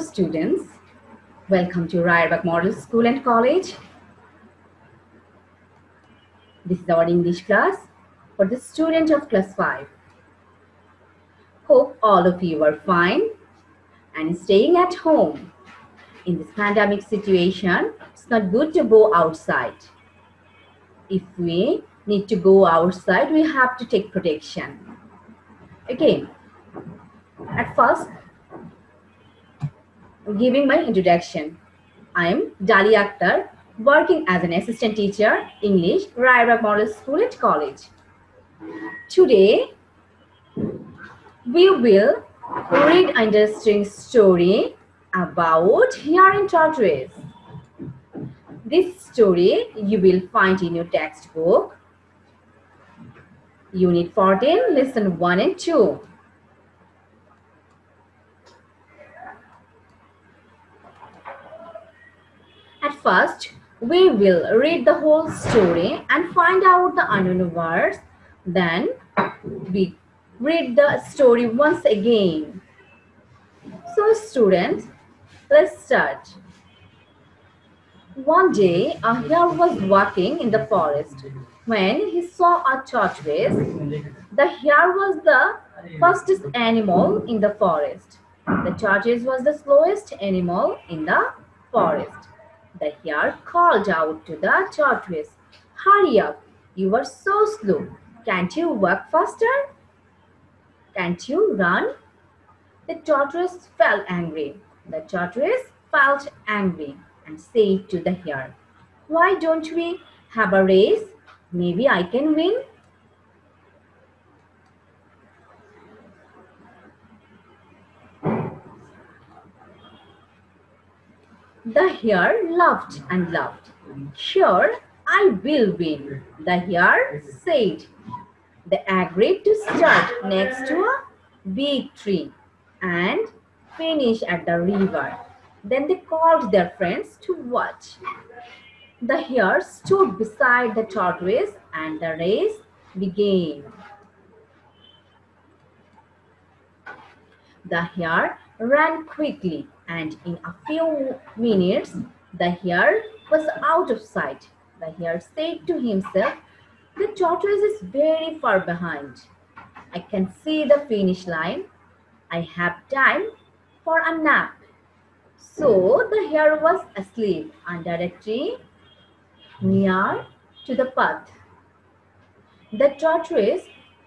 students, welcome to Ryerbach Model School and College. This is our English class for the student of class 5. Hope all of you are fine and staying at home. In this pandemic situation, it's not good to go outside. If we need to go outside, we have to take protection. Okay, at first, giving my introduction. I am Dali Akhtar, working as an assistant teacher, English, Ryerbach Model School and College. Today, we will read an interesting story about hearing tortoise. This story you will find in your textbook, Unit 14, Lesson 1 and 2. At first, we will read the whole story and find out the unknown words. Then, we read the story once again. So, students, let's start. One day, a hare was walking in the forest. When he saw a tortoise, the hare was the fastest animal in the forest. The tortoise was the slowest animal in the forest. The hare called out to the tortoise, "Hurry up, you are so slow. Can't you walk faster? Can't you run?" The tortoise felt angry. The tortoise felt angry and said to the hare, "Why don't we have a race? Maybe I can win." The hare laughed and laughed. "Sure, I will win," the hare said. They agreed to start next to a big tree and finish at the river. Then they called their friends to watch. The hare stood beside the tortoise and the race began. The hare ran quickly, and in a few minutes the hare was out of sight. The hare said to himself, "The tortoise is very far behind. I can see the finish line. I have time for a nap." So the hare was asleep under a tree near to the path. The tortoise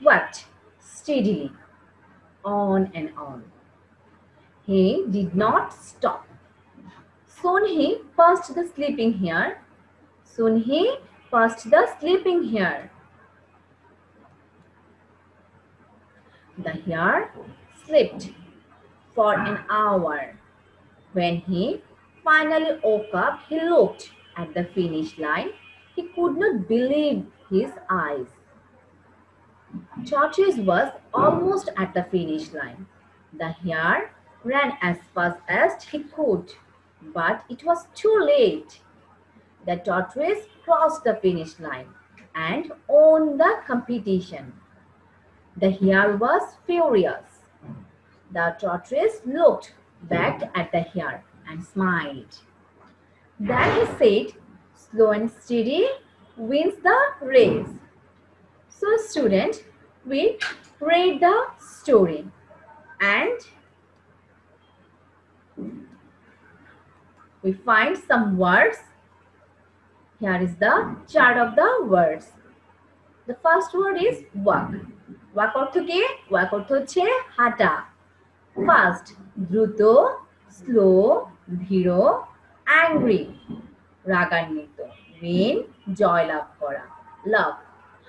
walked steadily on and on. He did not stop. Soon he passed the sleeping hare. Soon he passed the sleeping hare. The hare slept for an hour. When he finally woke up, he looked at the finish line. He could not believe his eyes. Tortoise was almost at the finish line. The hare ran as fast as he could, but it was too late. The tortoise crossed the finish line and won the competition. The hare was furious. The tortoise looked back at the hare and smiled. Then he said, "Slow and steady wins the race." So, student, we read the story and we find some words. Here is the chart of the words. The first word is walk. Walk অর্থ কি? Walk অর্থ হচ্ছে হাঁটা। Fast, দ্রুত, slow, ধীর, angry, রাগান্বিত, win, জয় লাভ করা, love,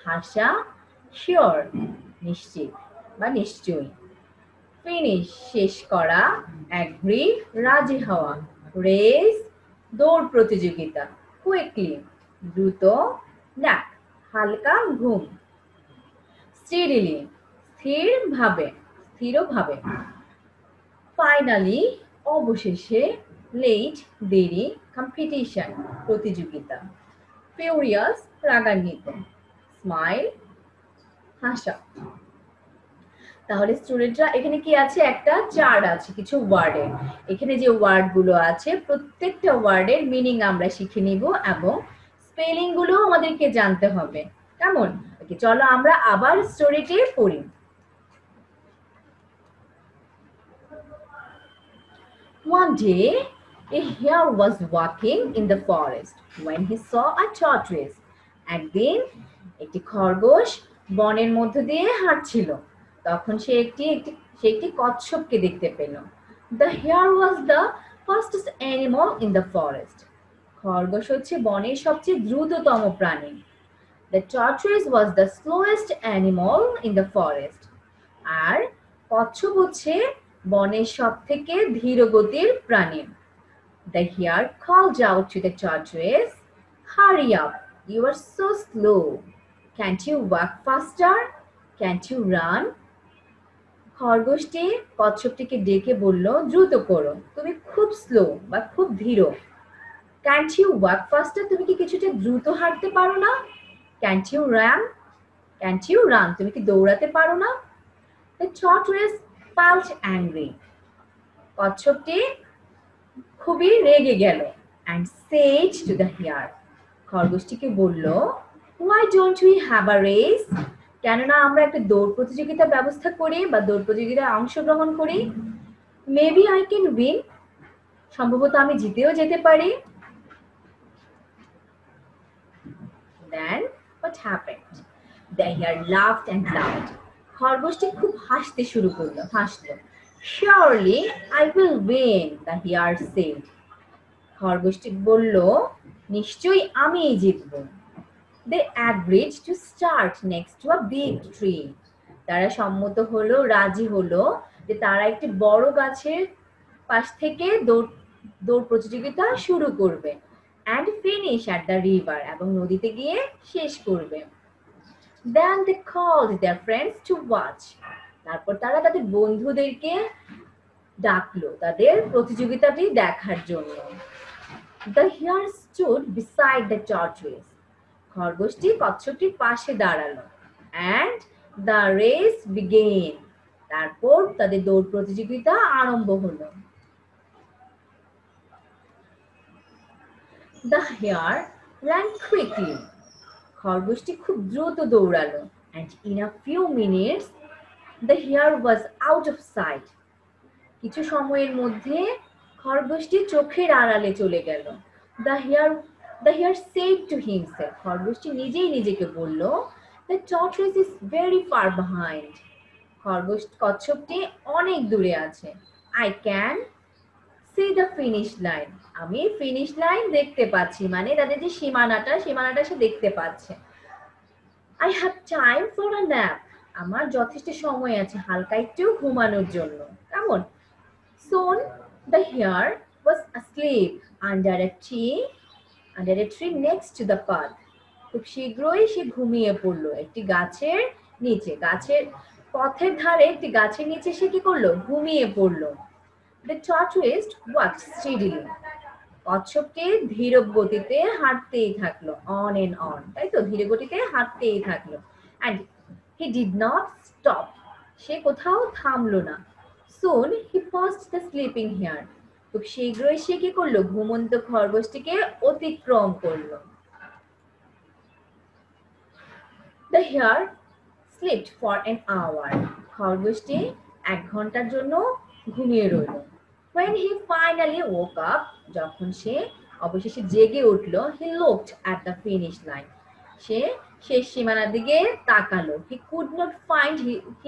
হাসা, sure, নিশ্চিত বা নিশ্চয়ই, finish, শেষ করা, agree, রাজি হওয়া, race, দৌড় প্রতিযোগিতা, quickly, দ্রুত, nap, হালকা ঘুম, steadily, স্থিরভাবে, finally, অবশেষে, late, দেরি, competition, প্রতিযোগিতা, furious, রাগান্বিত, smile, হাসা। তাহলে স্টুডেন্টরা এখানে কি আছে, একটা চার্ট আছে কিছু ওয়ার্ডের। এখানে যে ওয়ার্ডগুলো আছে প্রত্যেকটা ওয়ার্ডের মিনিং আমরা শিখে নিব এবং স্পেলিং গুলো আমাদেরকে জানতে হবে। কেমন? ওকে, চলো আমরা আবার স্টোরিটি পড়ি। One day, a hare was walking in the forest when he saw a tortoise. একদিন একটি খরগোশ বনের মধ্য দিয়ে হাঁটছিল, তখন সে একটি কচ্ছপকে দেখতে পেল। The hare was the fastest animal in the forest. খরগোশ হচ্ছে বনের সবচেয়ে দ্রুততম প্রাণী। The tortoise was the slowest animal in the forest. আর কচ্ছপ হচ্ছে বনের সবথেকে ধীরগতির প্রাণী। The hare called out to the tortoise, "Hurry up, you are so slow. Can't you walk faster? Can't you run?" খরগোশটি কচ্ছপটিকে ডেকে বলল, দ্রুত করো, তুমি খুব স্লো বা খুব ধীর। Can't you walk faster? তুমি কি কিছুটা দ্রুত হাঁটতে পারো না? Can't you run? Can't you run? তুমি কি দৌড়াতে পারো না? The tortoise felt angry. কচ্ছপটি খুবই রেগে গেল and said to the hare. খরগোশটিকে বলল, why don't we have a race? কেননা আমরা একটা দৌড় প্রতিযোগিতার ব্যবস্থা করি বা দৌড় প্রতিযোগিতায় অংশগ্রহণ করি। Maybe I can win. সম্ভবত আমি জিতেও যেতে পারি। Then what happened? The hare laughed and laughed. খরগোশটি খুব হাসতে শুরু করলো, হাসলো। Surely I will win, the hare said. খরগোশটি বলল, নিশ্চয়ই আমিই জিতব। They agreed to start next to a big tree. তারা সম্মত হলো, রাজি হলো যে তারা একটি বড় গাছের পাশ থেকে দৌড় প্রতিযোগিতা শুরু করবে and finish at the river, এবং নদীতে গিয়ে শেষ করবে। Then they called their friends to watch. তারপর তারা তাদের বন্ধুদেরকে ডাকলো তাদের প্রতিযোগিতাটি দেখার জন্য। The hare stood beside the tortoise. খরগোশটি কচ্ছপটির পাশে দাঁড়ালো and the race began. তারপর তাদের দৌড় প্রতিযোগিতা আরম্ভ হলো। The hare ran quickly. খরগোশটি খুব দ্রুত দৌড়ালো and in a few minutes the hare was out of sight. কিছু সময়ের মধ্যে খরগোশটি চোখের আড়ালে চলে গেল। The hare said to himself. খরগোশটি নিজেই নিজেকে বলল, the tortoise is very far behind. কচ্ছপটি অনেক দূরে আছে। I can see the finish line. আমি ফিনিশ লাইন দেখতে পাচ্ছি, মানে তাদের যে সীমানাটা সে দেখতে পাচ্ছে। I have time for a nap. আমার যথেষ্ট সময় আছে হালকা একটু ঘুমানোর জন্য। কেমন? Soon the hare was asleep under a tree next to the path. খুব শীঘ্রই সে ঘুমিয়ে পড়লো একটি গাছের নিচে, গাছের পথের ধারে একটি গাছের নিচে সে কি করলো? ঘুমিয়ে পড়লো। The tortoise walked steadily. কচ্ছপটি ধীর গতিতে হাঁটতেই থাকলো, on and on, তাই তো, ধীর গতিতে হাঁটতেই থাকলো। And he did not stop. সে কোথাও থামলো না। Soon he passed the sleeping hare. খুব শীঘ্রই সে কি করলো? ঘুমন্ত খরগোশটিকে অতিক্রম করলো। The hare slept for an hour. খরগোশটি 1 ঘন্টার জন্য ঘুমিয়ে রইল। When he finally woke up, যখন সে অবশেষে জেগে উঠলো, he looked at the finish line. সে শেষ সীমানার দিকে তাকালো। He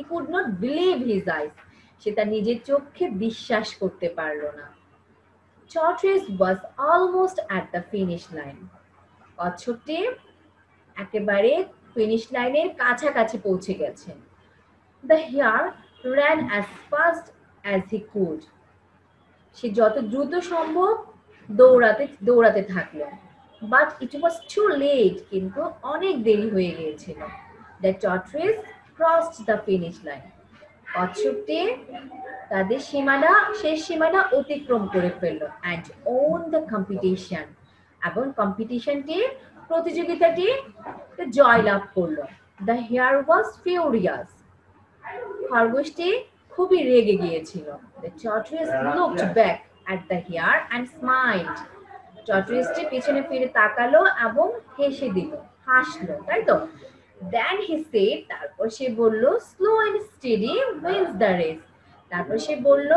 could not believe his eyes. সে তার নিজের চোখে বিশ্বাস করতে পারলো না। Tortoise was almost at the finish line. কচ্ছপটি একেবারে ফিনিশ লাইনের কাছাকাছি পৌঁছে গেছে। The hare ran as fast as he could. সে যত দ্রুত সম্ভব দৌড়াতে থাকলো। But it was too late. কিন্তু অনেক দেরি হয়ে গিয়েছিল। The tortoise crossed the finish line. কচ্ছপটি তাদের শেষ সীমানা অতিক্রম করে ফেলল and won the competition. এবং প্রতিযোগিতাটি জয়লাভ করলো। The hare was furious. খরগোশটি খুবই রেগে গিয়েছিল। The tortoise looked back at the hare and smiled. টর্টয়েসটি পিছনে ফিরে তাকালো এবং হেসে দিল, হাসলো, তাই তো? Then he said, তারপর সে বলল, slow and steady wins the race. তারপর সে বলল,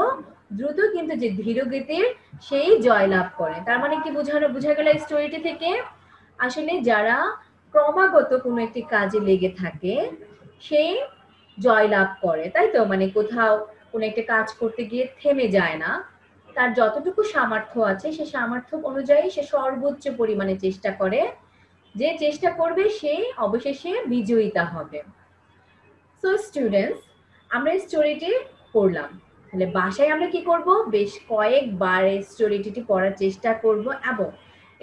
দ্রুত কিন্তু যে ধীরগতির সেই জয়লাভ করে। তার মানে কি বোঝা গেল এই স্টোরিটি থেকে? আসলে যারা ক্রমাগত কোনো একটি কাজে লেগে থাকে সেই জয়লাভ করে, তাই তো? মানে কোথাও কোনো একটা কাজ করতে গিয়ে থেমে যায় না, তার যতটুকু সামর্থ্য আছে সে সামর্থ্য অনুযায়ী সে সর্বোচ্চ পরিমাণে চেষ্টা করে, যে চেষ্টা করবে সে অবশেষে বিজয়িতা হবে। সো স্টুডেন্টস, আমরা এই স্টোরিটি পড়লাম, তাহলে বাসায় আমরা কি করব, বেশ কয়েকবার এই স্টোরিটি পড়ার চেষ্টা করব এবং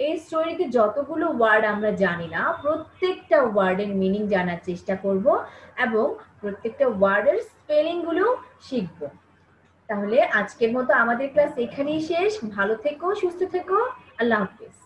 এই স্টোরিতে যতগুলো ওয়ার্ড আমরা জানি না প্রত্যেকটা ওয়ার্ডের মিনিং জানার চেষ্টা করব এবং প্রত্যেকটা ওয়ার্ডের স্পেলিংগুলো শিখব। তাহলে আজকের মতো আমাদের ক্লাস এখানেই শেষ। ভালো থেকো, সুস্থ থেকো, আল্লাহ হাফিজ।